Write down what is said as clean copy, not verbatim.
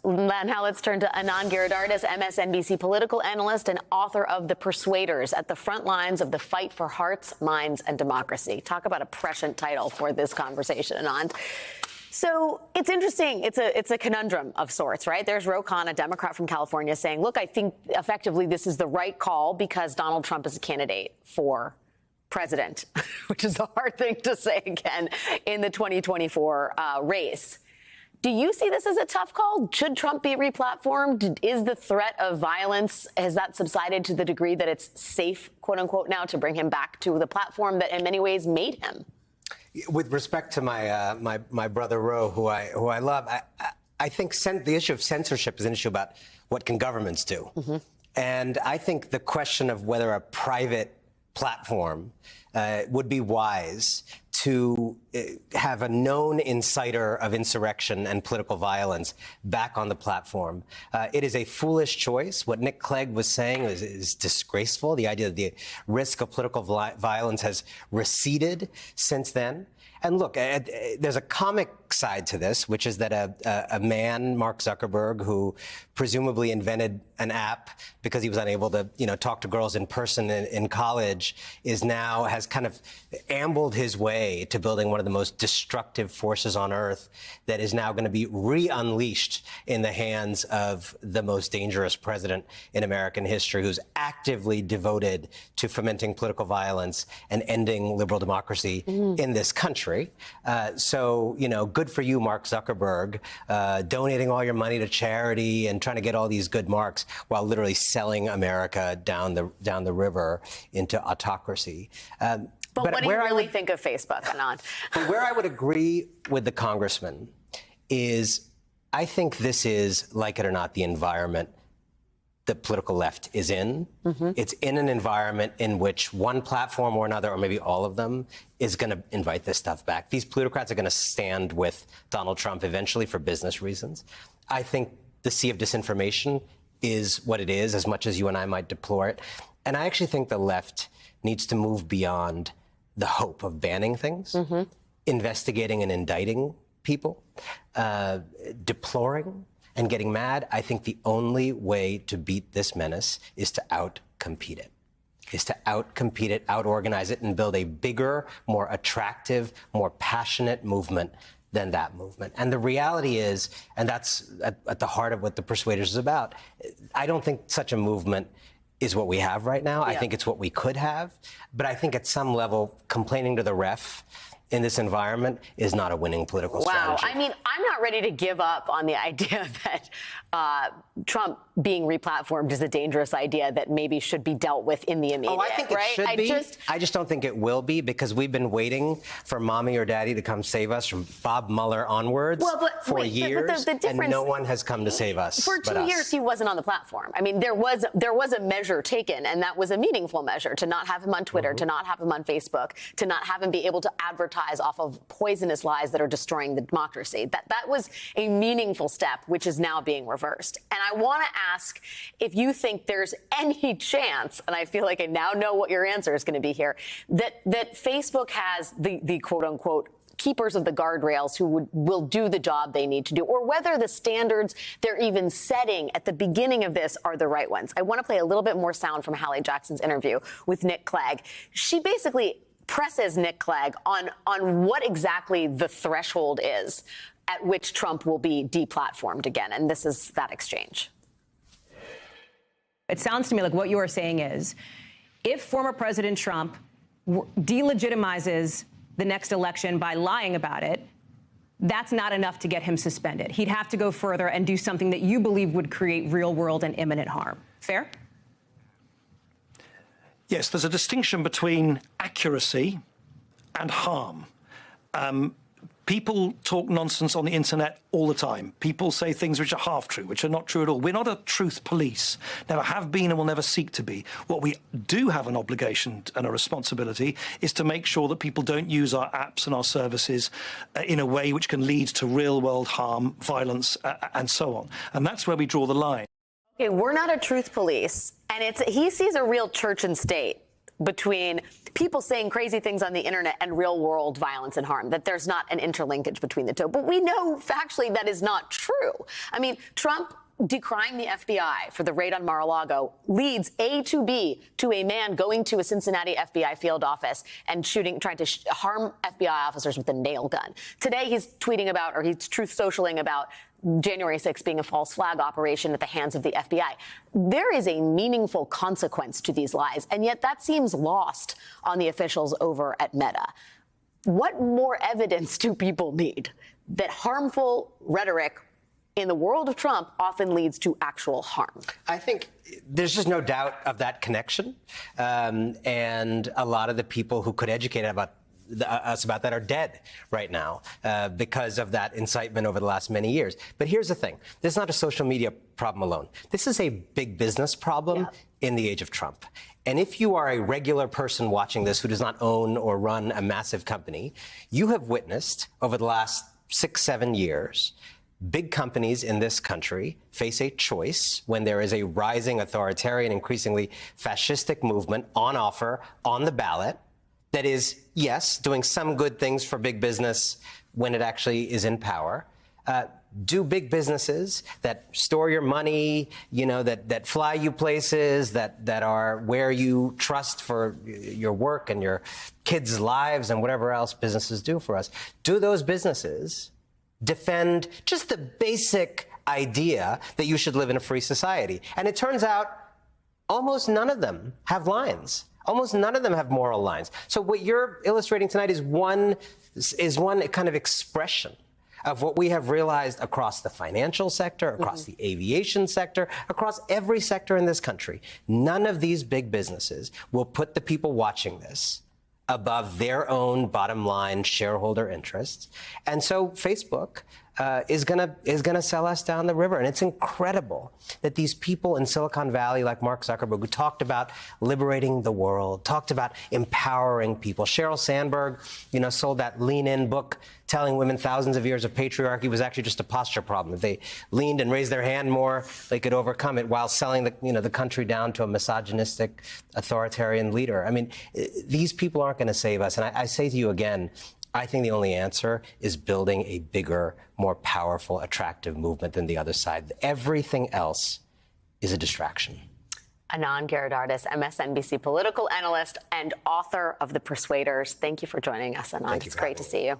Now let's turn to Anand Giridharadas, MSNBC political analyst and author of The Persuaders, at the front lines of the fight for hearts, minds, and democracy. Talk about a prescient title for this conversation, Anand. So it's interesting. It's a conundrum of sorts, right? There's Ro Khanna, a Democrat from California, saying, look, I think effectively this is the right call because Donald Trump is a candidate for president, which is a hard thing to say again in the 2024 race. Do you see this as a tough call? Should Trump be replatformed? Is the threat of violence, has that subsided to the degree that it's safe, quote unquote, now to bring him back to the platform that in many ways made him? With respect to my brother Ro, who I love, I think the issue of censorship is an issue about what can governments do. Mm-hmm. And I think the question of whether a private platform would be wise to have a known inciter of insurrection and political violence back on the platform. It is a foolish choice. What Nick Clegg was saying is disgraceful. The idea that the risk of political violence has receded since then. And look, there's a comic side to this, which is that a man, Mark Zuckerberg, who presumably invented an app because he was unable to, talk to girls in person in college, has kind of ambled his way to building one of the most destructive forces on earth that is now going to be re-unleashed in the hands of the most dangerous president in American history, who's actively devoted to fomenting political violence and ending liberal democracy in this country. So, good for you, Mark Zuckerberg, donating all your money to charity and trying to get all these good marks while literally selling America down the river into autocracy. But what do you really think of Facebook, Anand? But where I would agree with the congressman is I think this is, like it or not, the environment the political left is in. Mm-hmm. It's in an environment in which one platform or another, or maybe all of them, is going to invite this stuff back. These plutocrats are going to stand with Donald Trump eventually for business reasons. I think the sea of disinformation is what it is, as much as you and I might deplore it. And I actually think the left needs to move beyond the hope of banning things, investigating and indicting people, deploring and getting mad. I think the only way to beat this menace is to out-compete it, out-organize it, and build a bigger, more attractive, more passionate movement than that movement. And the reality is, and that's at the heart of what The Persuaders is about, I don't think such a movement is what we have right now. Yeah. I think it's what we could have. But I think at some level, complaining to the ref in this environment is not a winning political strategy. Wow. I mean, I'm not ready to give up on the idea that Trump being replatformed is a dangerous idea that maybe should be dealt with in the immediate. Oh, I think it should be. I just don't think it will be, because we've been waiting for mommy or daddy to come save us from Bob Mueller onwards for years, and no one has come to save us. For 2 years, he wasn't on the platform. I mean, there was a measure taken, and that was a meaningful measure, to not have him on Twitter, to not have him on Facebook, to not have him be able to advertise off of poisonous lies that are destroying the democracy. That was a meaningful step, which is now being reversed. And I want to ask if you think there's any chance, and I feel like I now know what your answer is going to be here, that Facebook has the quote unquote keepers of the guardrails who will do the job they need to do, or whether the standards they're even setting at the beginning of this are the right ones. I want to play a little bit more sound from Hallie Jackson's interview with Nick Clegg. She basically presses Nick Clegg on what exactly the threshold is at which Trump will be deplatformed again. And this is that exchange. It sounds to me like what you are saying is, if former President Trump delegitimizes the next election by lying about it, that's not enough to get him suspended. He'd have to go further and do something that you believe would create real world and imminent harm. Fair? Yes, there's a distinction between accuracy and harm. People talk nonsense on the internet all the time. People say things which are half true, which are not true at all. We're not a truth police, never have been and will never seek to be. What we do have an obligation and a responsibility is to make sure that people don't use our apps and our services in a way which can lead to real world harm, violence, and so on. And that's where we draw the line. Okay, we're not a truth police, and he sees a real church and state between people saying crazy things on the internet and real world violence and harm, that there's not an interlinkage between the two. But we know factually that is not true. I mean, Trump decrying the FBI for the raid on Mar-a-Lago leads A to B to a man going to a Cincinnati FBI field office and trying to harm FBI officers with a nail gun. Today, he's tweeting about, or he's truth socialing about January 6th being a false flag operation at the hands of the FBI. There is a meaningful consequence to these lies, and yet that seems lost on the officials over at Meta. What more evidence do people need that harmful rhetoric in the world of Trump often leads to actual harm? I think there's just no doubt of that connection. And a lot of the people who could educate us about that are dead right now because of that incitement over the last many years. But here's the thing. This is not a social media problem alone. This is a big business problem in the age of Trump. And if you are a regular person watching this who does not own or run a massive company, you have witnessed over the last 6-7 years big companies in this country face a choice when there is a rising authoritarian, increasingly fascistic movement on offer, on the ballot, that is, yes, doing some good things for big business when it actually is in power. Do big businesses that store your money, that fly you places, that are where you trust for your work and your kids' lives and whatever else businesses do for us, do those businesses defend just the basic idea that you should live in a free society? And it turns out almost none of them have lines. Almost none of them have moral lines. So what you're illustrating tonight is one kind of expression of what we have realized across the financial sector, across the aviation sector, across every sector in this country. None of these big businesses will put the people watching this above their own bottom line shareholder interests. And so Facebook is gonna sell us down the river. And it's incredible that these people in Silicon Valley like Mark Zuckerberg, who talked about liberating the world, talked about empowering people. Sheryl Sandberg, sold that Lean In book telling women thousands of years of patriarchy was actually just a posture problem. If they leaned and raised their hand more, they could overcome it, while selling the country down to a misogynistic, authoritarian leader. I mean, these people aren't going to save us. And I say to you again, I think the only answer is building a bigger, more powerful, attractive movement than the other side. Everything else is a distraction. Anand Giridharadas, MSNBC political analyst and author of The Persuaders. Thank you for joining us, Anand. It's great to see you.